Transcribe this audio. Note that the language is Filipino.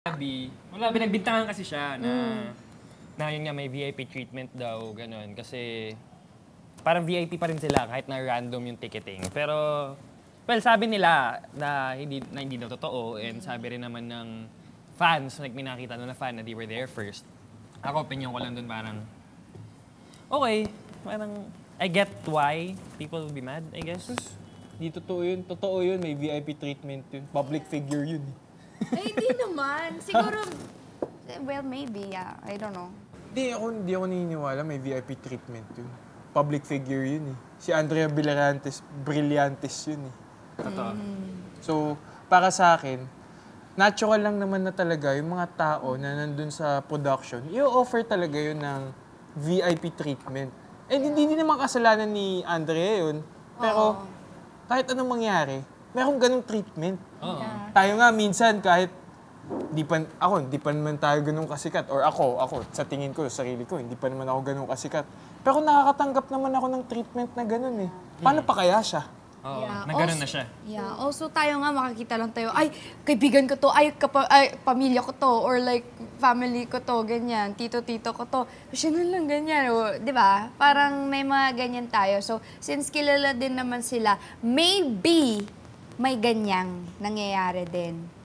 Wala, binagbintangan kasi siya na yun nga may VIP treatment daw, ganun. Kasi parang VIP pa rin sila kahit na random yung ticketing. Pero, well, sabi nila na hindi daw totoo and sabi rin naman ng fans, like may nakita doon na fan na they were there first. Ako, opinion ko lang doon parang, okay, parang I get why people will be mad, I guess. Di totoo yun. Totoo yun. May VIP treatment yun. Public figure yun. Eh, hindi naman. Siguro, well, maybe, yeah. I don't know. Di ako naniniwala may VIP treatment yun. Public figure yun eh. Si Andrea Brillantes yun eh. Totoo. So, para sa akin, natural lang naman na talaga yung mga tao na nandun sa production, i-offer talaga yun ng VIP treatment. And hindi naman kasalanan ni Andrea yun. Pero, kahit anong mangyari, merong ganong treatment. Tayo nga minsan kahit di pa naman tayo ganun kasikat. Or ako, sa tingin ko, sarili ko, hindi pa naman ako ganun kasikat. Pero nakakatanggap naman ako ng treatment na ganun eh. Paano pa kaya siya? Oo, Yeah, na ganun na siya. Yeah. Also, tayo nga makakita lang tayo, ay, kaibigan ko to, ay, pamilya ko to, or like, family ko to, ganyan, tito-tito ko to. Siya na lang ganyan, o, di ba? Parang may mga ganyan tayo. So, since kilala din naman sila, maybe may ganyang nangyayari din.